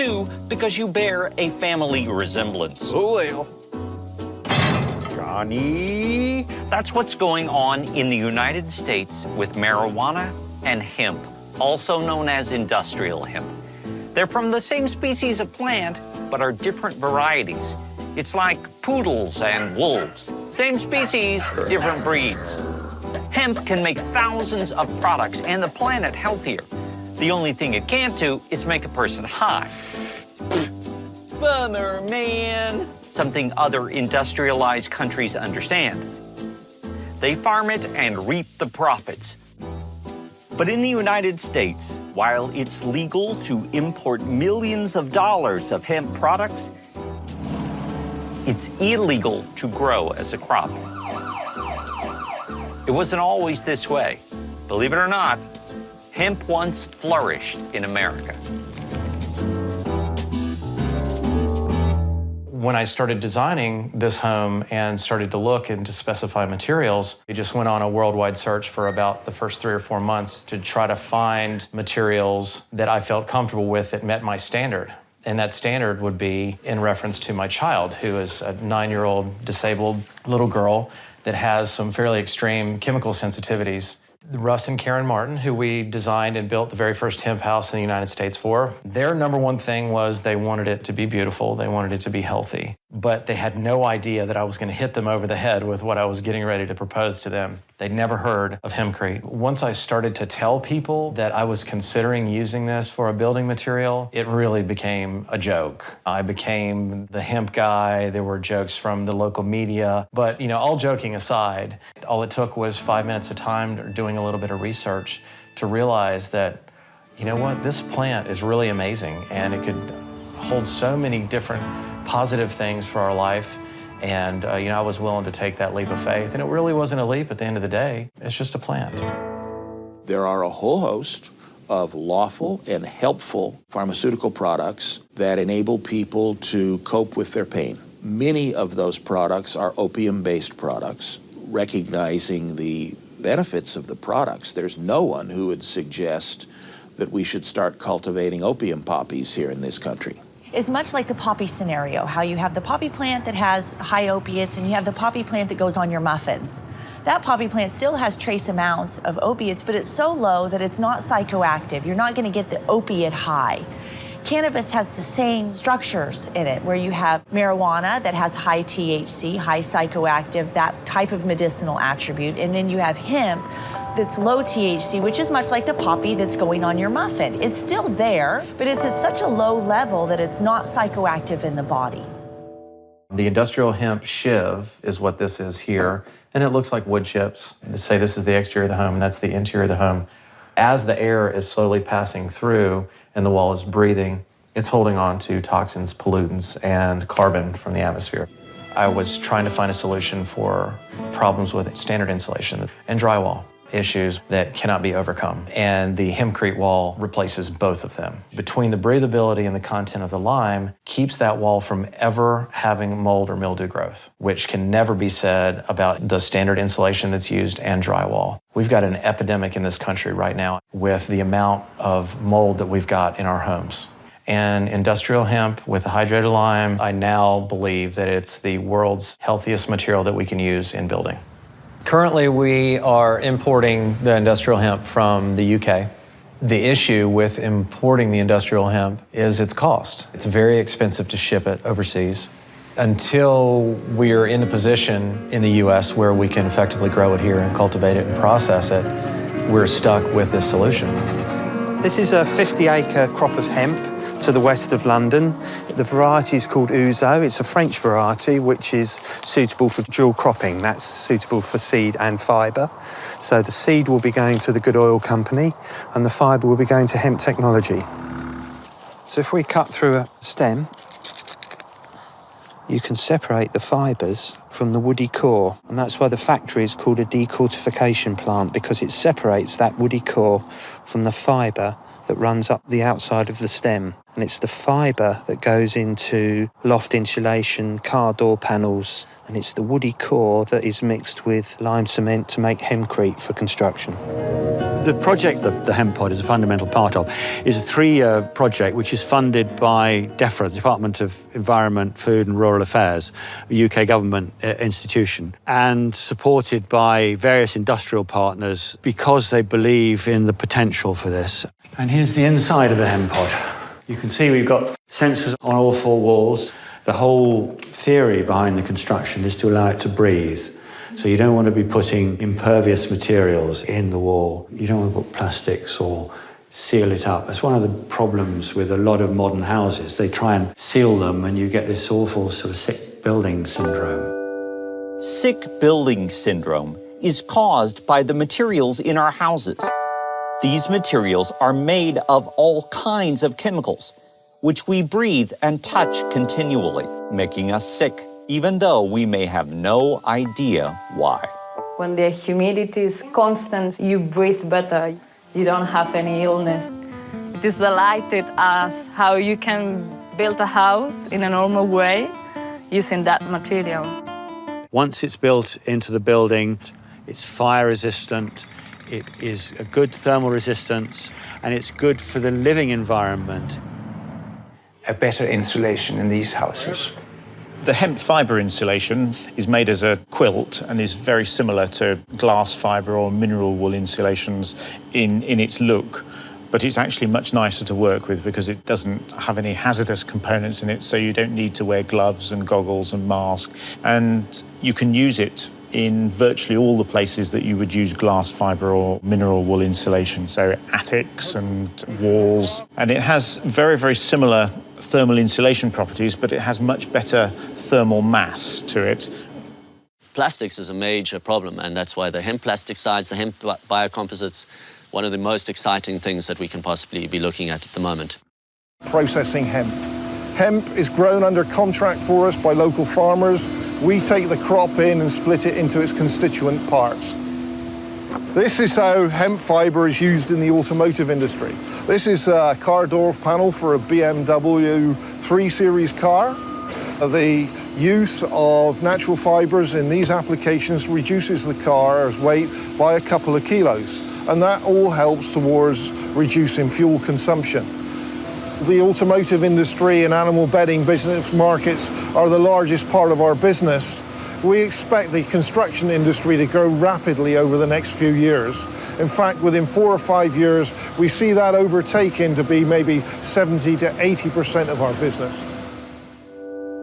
Two, because you bear a family resemblance. Oh, well. Johnny. That's what's going on in the United States with marijuana and hemp, also known as industrial hemp. They're from the same species of plant, but are different varieties. It's like poodles and wolves. Same species, different breeds. Hemp can make thousands of products and the planet healthier. The only thing it can't do is make a person high. Bummer, man. Something other industrialized countries understand. They farm it and reap the profits. But in the United States, while it's legal to import millions of dollars of hemp products, it's illegal to grow as a crop. It wasn't always this way. Believe it or not, hemp once flourished in America. When I started designing this home and started to look and to specify materials, I just went on a worldwide search for about the first 3 or 4 months to try to find materials that I felt comfortable with that met my standard. And that standard would be in reference to my child, who is a 9-year-old disabled little girl that has some fairly extreme chemical sensitivities. Russ and Karen Martin, who we designed and built the very first hemp house in the United States for, their number one thing was they wanted it to be beautiful, they wanted it to be healthy. But they had no idea that I was going to hit them over the head with what I was getting ready to propose to them. They'd never heard of hempcrete. Once I started to tell people that I was considering using this for a building material, it really became a joke. I became the hemp guy. There were jokes from the local media. But, all joking aside, all it took was 5 minutes of time doing a little bit of research to realize that, this plant is really amazing and it could hold so many different positive things for our life. And, I was willing to take that leap of faith. And it really wasn't a leap at the end of the day. It's just a plant. There are a whole host of lawful and helpful pharmaceutical products that enable people to cope with their pain. Many of those products are opium-based products. Recognizing the benefits of the products, there's no one who would suggest that we should start cultivating opium poppies here in this country. Is much like the poppy scenario, how you have the poppy plant that has high opiates and you have the poppy plant that goes on your muffins. That poppy plant still has trace amounts of opiates, but it's so low that it's not psychoactive. You're not going to get the opiate high. Cannabis has the same structures in it, where you have marijuana that has high THC, high psychoactive, that type of medicinal attribute, and then you have hemp that's low THC, which is much like the poppy that's going on your muffin. It's still there, but it's at such a low level that it's not psychoactive in the body. The industrial hemp shiv is what this is here, and it looks like wood chips. To say this is the exterior of the home and that's the interior of the home. As the air is slowly passing through and the wall is breathing, it's holding on to toxins, pollutants, and carbon from the atmosphere. I was trying to find a solution for problems with standard insulation and drywall issues that cannot be overcome. And the hempcrete wall replaces both of them. Between the breathability and the content of the lime keeps that wall from ever having mold or mildew growth, which can never be said about the standard insulation that's used and drywall. We've got an epidemic in this country right now with the amount of mold that we've got in our homes. And industrial hemp with the hydrated lime, I now believe that it's the world's healthiest material that we can use in building. Currently, we are importing the industrial hemp from the UK. The issue with importing the industrial hemp is its cost. It's very expensive to ship it overseas. Until we're in a position in the US where we can effectively grow it here and cultivate it and process it, we're stuck with this solution. This is a 50-acre crop of hemp to the west of London. The variety is called Ouzo. It's a French variety which is suitable for dual cropping. That's suitable for seed and fibre. So the seed will be going to the Good Oil Company and the fibre will be going to Hemp Technology. So if we cut through a stem, you can separate the fibres from the woody core, and that's why the factory is called a decortification plant, because it separates that woody core from the fibre that runs up the outside of the stem. And it's the fibre that goes into loft insulation, car door panels, and it's the woody core that is mixed with lime cement to make hempcrete for construction. The project that the Hemp Pod is a fundamental part of is a 3-year project which is funded by DEFRA, the Department of Environment, Food and Rural Affairs, a UK government institution, and supported by various industrial partners because they believe in the potential for this. And here's the inside of the Hemp Pod. You can see we've got sensors on all 4 walls. The whole theory behind the construction is to allow it to breathe. So you don't want to be putting impervious materials in the wall. You don't want to put plastics or seal it up. That's one of the problems with a lot of modern houses. They try and seal them and you get this awful sort of sick building syndrome. Sick building syndrome is caused by the materials in our houses. These materials are made of all kinds of chemicals, which we breathe and touch continually, making us sick, even though we may have no idea why. When the humidity is constant, you breathe better. You don't have any illness. It is delighted us how you can build a house in a normal way using that material. Once it's built into the building, it's fire resistant, it is a good thermal resistance, and it's good for the living environment. A better insulation in these houses. The hemp fibre insulation is made as a quilt and is very similar to glass fibre or mineral wool insulations in its look. But it's actually much nicer to work with because it doesn't have any hazardous components in it, so you don't need to wear gloves and goggles and mask. And you can use it in virtually all the places that you would use glass fibre or mineral wool insulation, so attics and walls. And it has very, very similar thermal insulation properties, but it has much better thermal mass to it. Plastics is a major problem, and that's why the hemp plasticides, the hemp biocomposites, one of the most exciting things that we can possibly be looking at the moment. Processing hemp. Hemp is grown under contract for us by local farmers. We take the crop in and split it into its constituent parts. This is how hemp fibre is used in the automotive industry. This is a car door panel for a BMW 3 Series car. The use of natural fibres in these applications reduces the car's weight by a couple of kilos, and that all helps towards reducing fuel consumption. The automotive industry and animal bedding business markets are the largest part of our business. We expect the construction industry to grow rapidly over the next few years. In fact, within 4 or 5 years, we see that overtaken to be maybe 70 to 80% of our business.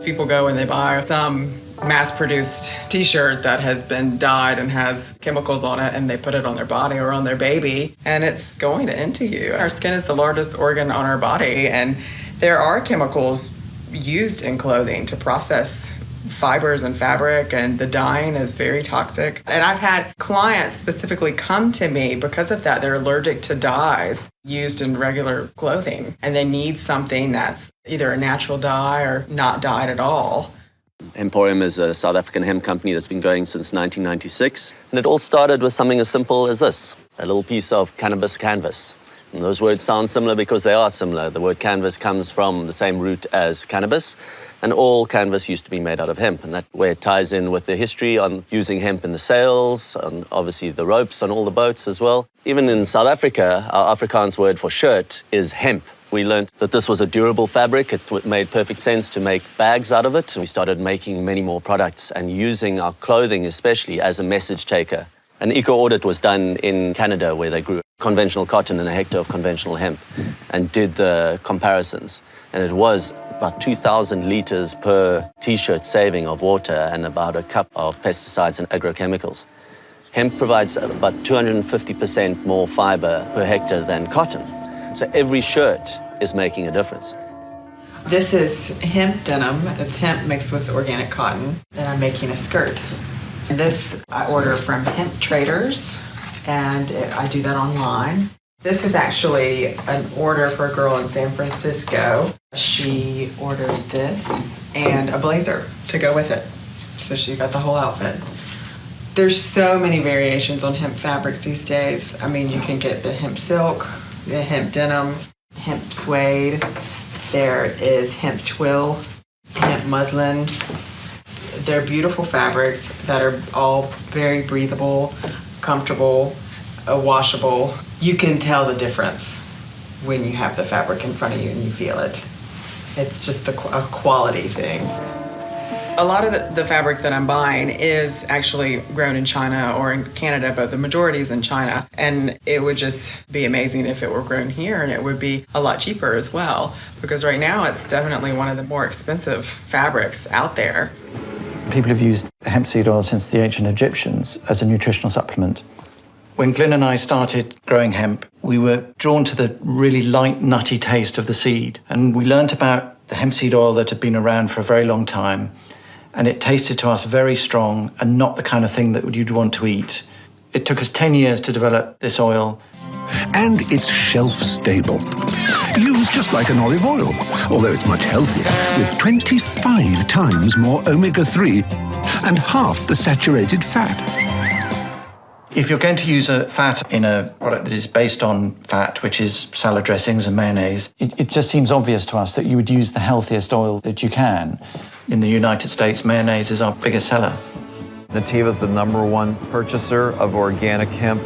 People go and they buy some mass-produced t-shirt that has been dyed and has chemicals on it, and they put it on their body or on their baby, and it's going into you. Our skin is the largest organ on our body, and there are chemicals used in clothing to process fibers and fabric, and the dyeing is very toxic. And I've had clients specifically come to me because of that. They're allergic to dyes used in regular clothing, and they need something that's either a natural dye or not dyed at all. Emporium is a South African hemp company that's been going since 1996. And it all started with something as simple as this, a little piece of cannabis canvas. And those words sound similar because they are similar. The word canvas comes from the same root as cannabis, and all canvas used to be made out of hemp. And that way it ties in with the history on using hemp in the sails, and obviously the ropes on all the boats as well. Even in South Africa, our Afrikaans word for shirt is hemp. We learned that this was a durable fabric. It made perfect sense to make bags out of it. We started making many more products and using our clothing especially as a message taker. An eco-audit was done in Canada where they grew conventional cotton and a hectare of conventional hemp and did the comparisons. And it was about 2,000 litres per T-shirt saving of water and about a cup of pesticides and agrochemicals. Hemp provides about 250% more fibre per hectare than cotton. So every shirt is making a difference. This is hemp denim. It's hemp mixed with organic cotton. Then I'm making a skirt. And this I order from Hemp Traders, and I do that online. This is actually an order for a girl in San Francisco. She ordered this and a blazer to go with it. So she got the whole outfit. There's so many variations on hemp fabrics these days. I mean, you can get the hemp silk, the hemp denim, hemp suede, There is hemp twill, hemp muslin. They're beautiful fabrics that are all very breathable, comfortable, washable. You can tell the difference when you have the fabric in front of you and you feel it. It's just a quality thing. A lot of the fabric that I'm buying is actually grown in China or in Canada, but the majority is in China. And it would just be amazing if it were grown here, and it would be a lot cheaper as well, because right now it's definitely one of the more expensive fabrics out there. People have used hemp seed oil since the ancient Egyptians as a nutritional supplement. When Glyn and I started growing hemp, we were drawn to the really light, nutty taste of the seed. And we learnt about the hemp seed oil that had been around for a very long time. And it tasted to us very strong and not the kind of thing that you'd want to eat. It took us 10 years to develop this oil. And it's shelf-stable. Used just like an olive oil, although it's much healthier, with 25 times more omega-3 and half the saturated fat. If you're going to use a fat in a product that is based on fat, which is salad dressings and mayonnaise, it just seems obvious to us that you would use the healthiest oil that you can. In the United States, mayonnaise is our biggest seller. Nativa's the #1 purchaser of organic hemp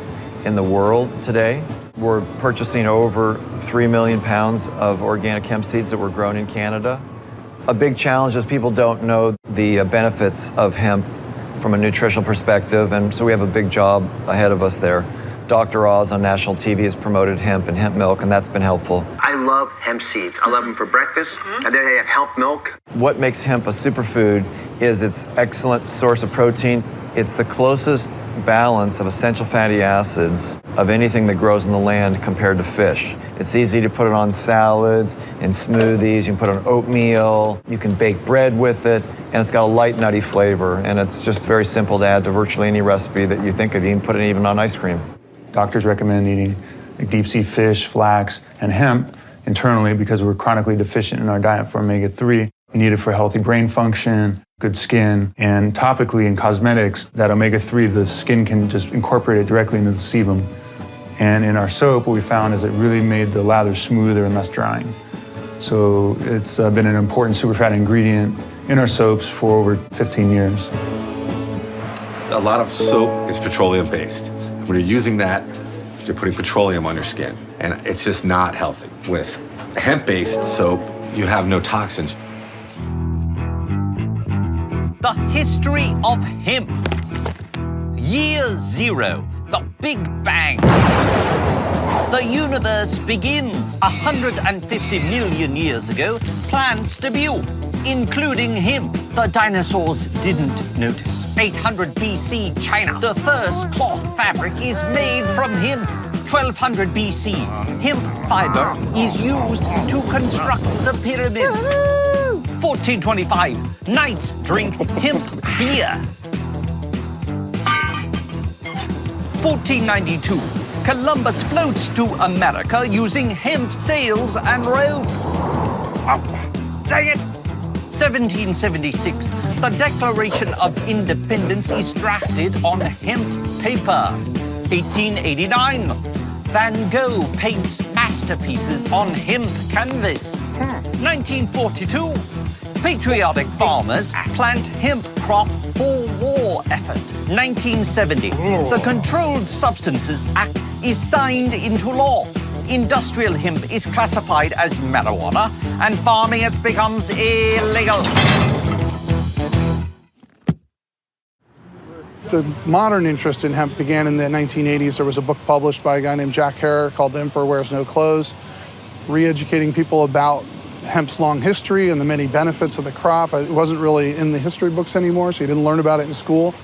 in the world today. We're purchasing over 3 million pounds of organic hemp seeds that were grown in Canada. A big challenge is people don't know the benefits of hemp from a nutritional perspective, and so we have a big job ahead of us there. Dr. Oz on national TV has promoted hemp and hemp milk, and that's been helpful. I love hemp seeds. I love them for breakfast, and then they have hemp milk. What makes hemp a superfood is its excellent source of protein. It's the closest balance of essential fatty acids of anything that grows in the land compared to fish. It's easy to put it on salads and smoothies. You can put it on oatmeal. You can bake bread with it, and it's got a light, nutty flavor. And it's just very simple to add to virtually any recipe that you think of. You can put it even on ice cream. Doctors recommend eating deep sea fish, flax, and hemp internally because we're chronically deficient in our diet for omega-3. We need it for healthy brain function, good skin, and topically in cosmetics, that omega-3, the skin can just incorporate it directly into the sebum. And in our soap, what we found is it really made the lather smoother and less drying. So it's been an important superfat ingredient in our soaps for over 15 years. A lot of soap is petroleum-based. When you're using that, you're putting petroleum on your skin, and it's just not healthy. With hemp-based soap, you have no toxins. The history of hemp. Year 0, the Big Bang. The universe begins 150 million years ago. Plants debut, including hemp. The dinosaurs didn't notice. 800 BC, China. The first cloth fabric is made from hemp. 1200 BC, hemp fiber is used to construct the pyramids. 1425, knights drink hemp beer. 1492, Columbus floats to America using hemp sails and rope. Oh, dang it! 1776, the Declaration of Independence is drafted on hemp paper. 1889, Van Gogh paints masterpieces on hemp canvas. 1942, patriotic farmers plant hemp crop for war effort. 1970, the Controlled Substances Act is signed into law. Industrial hemp is classified as marijuana, and farming it becomes illegal. The modern interest in hemp began in the 1980s. There was a book published by a guy named Jack Herer called The Emperor Wears No Clothes, re-educating people about hemp's long history and the many benefits of the crop. It wasn't really in the history books anymore, so you didn't learn about it in school.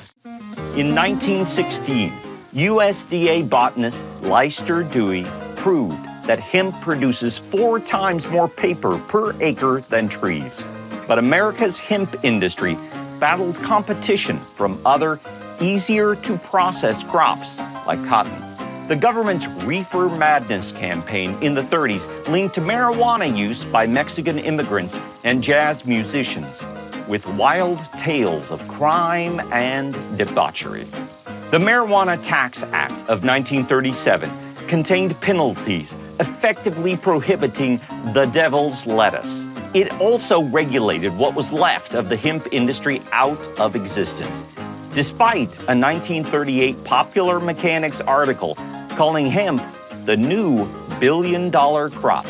In 1916, USDA botanist Leicester Dewey proved that hemp produces 4 times more paper per acre than trees. But America's hemp industry battled competition from other, easier-to-process crops like cotton. The government's Reefer Madness campaign in the 30s linked marijuana use by Mexican immigrants and jazz musicians with wild tales of crime and debauchery. The Marijuana Tax Act of 1937 contained penalties effectively prohibiting the devil's lettuce. It also regulated what was left of the hemp industry out of existence, despite a 1938 Popular Mechanics article calling hemp the new billion-dollar crop.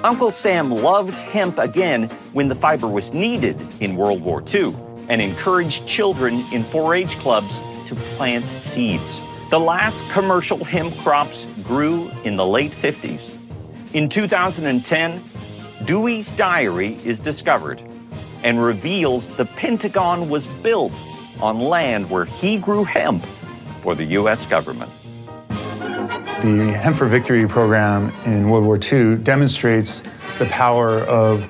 Uncle Sam loved hemp again when the fiber was needed in World War II and encouraged children in 4-H clubs to plant seeds. The last commercial hemp crops grew in the late 50s. In 2010, Dewey's diary is discovered and reveals the Pentagon was built on land where he grew hemp for the U.S. government. The Hemp for Victory program in World War II demonstrates the power of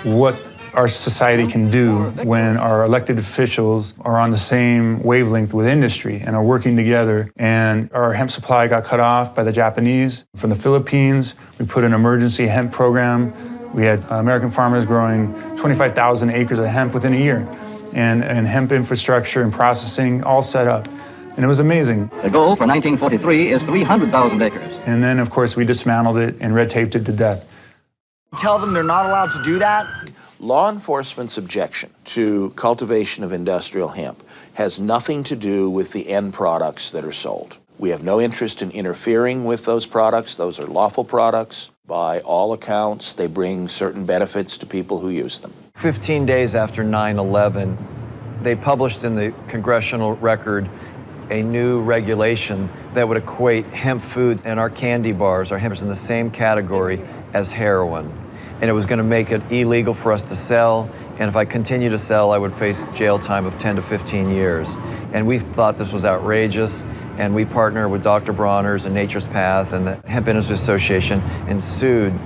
what our society can do when our elected officials are on the same wavelength with industry and are working together. And our hemp supply got cut off by the Japanese. From the Philippines, we put an emergency hemp program. We had American farmers growing 25,000 acres of hemp within a year, and hemp infrastructure and processing all set up. And it was amazing. The goal for 1943 is 300,000 acres. And then, of course, we dismantled it and red taped it to death. Tell them they're not allowed to do that? Law enforcement's objection to cultivation of industrial hemp has nothing to do with the end products that are sold. We have no interest in interfering with those products. Those are lawful products. By all accounts, they bring certain benefits to people who use them. 15 days after 9/11, they published in the Congressional Record a new regulation that would equate hemp foods and our candy bars, our hemp, in the same category as heroin. And it was going to make it illegal for us to sell, and if I continue to sell, I would face jail time of 10 to 15 years. And we thought this was outrageous, and we partnered with Dr. Bronner's and Nature's Path and the Hemp Industry Association and sued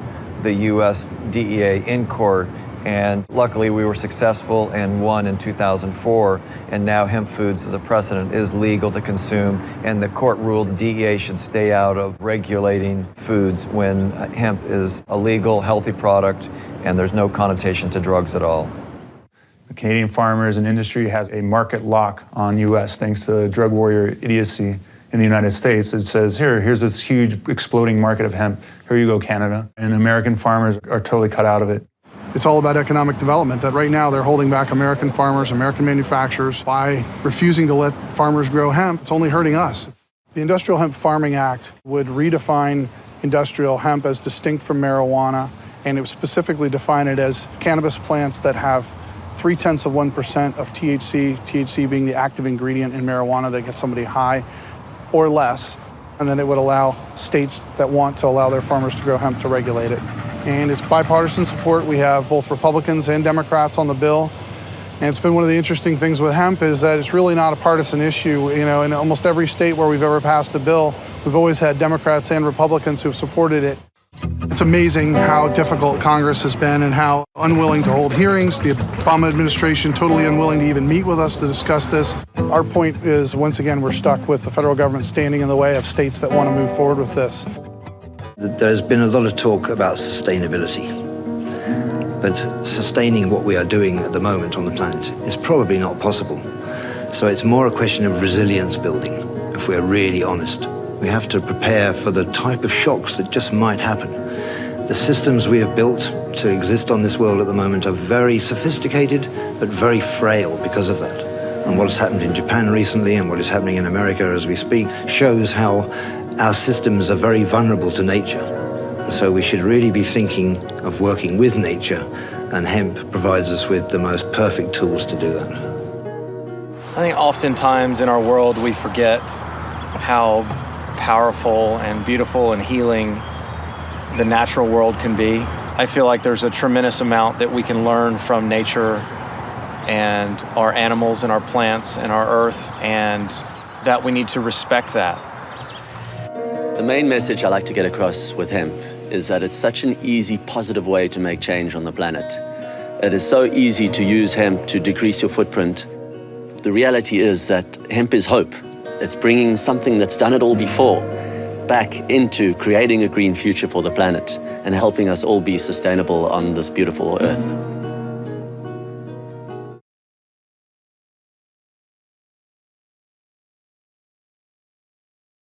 the U.S. DEA in court. And luckily we were successful and won in 2004, and now hemp foods as a precedent is legal to consume, and the court ruled the DEA should stay out of regulating foods when hemp is a legal, healthy product and there's no connotation to drugs at all. The Canadian farmers and industry has a market lock on U.S. thanks to drug warrior idiocy in the United States. It says, here's this huge exploding market of hemp. Here you go, Canada. And American farmers are totally cut out of it. It's all about economic development, that right now they're holding back American farmers, American manufacturers by refusing to let farmers grow hemp. It's only hurting us. The Industrial Hemp Farming Act would redefine industrial hemp as distinct from marijuana, and it would specifically define it as cannabis plants that have 0.3% of THC, THC being the active ingredient in marijuana that gets somebody high or less. And then it would allow states that want to allow their farmers to grow hemp to regulate it. And it's bipartisan support. We have both Republicans and Democrats on the bill. And it's been one of the interesting things with hemp is that it's really not a partisan issue. You know, in almost every state where we've ever passed a bill, we've always had Democrats and Republicans who've supported it. It's amazing how difficult Congress has been and how unwilling to hold hearings. The Obama administration totally unwilling to even meet with us to discuss this. Our point is, once again, we're stuck with the federal government standing in the way of states that want to move forward with this. There's been a lot of talk about sustainability, but sustaining what we are doing at the moment on the planet is probably not possible. So it's more a question of resilience building, if we're really honest. We have to prepare for the type of shocks that just might happen. The systems we have built to exist on this world at the moment are very sophisticated, but very frail because of that. And what has happened in Japan recently and what is happening in America as we speak shows how our systems are very vulnerable to nature. So we should really be thinking of working with nature, and hemp provides us with the most perfect tools to do that. I think oftentimes in our world we forget how powerful and beautiful and healing the natural world can be. I feel like there's a tremendous amount that we can learn from nature and our animals and our plants and our earth, and that we need to respect that. The main message I like to get across with hemp is that it's such an easy, positive way to make change on the planet. It is so easy to use hemp to decrease your footprint. The reality is that hemp is hope. It's bringing something that's done it all before back into creating a green future for the planet and helping us all be sustainable on this beautiful earth.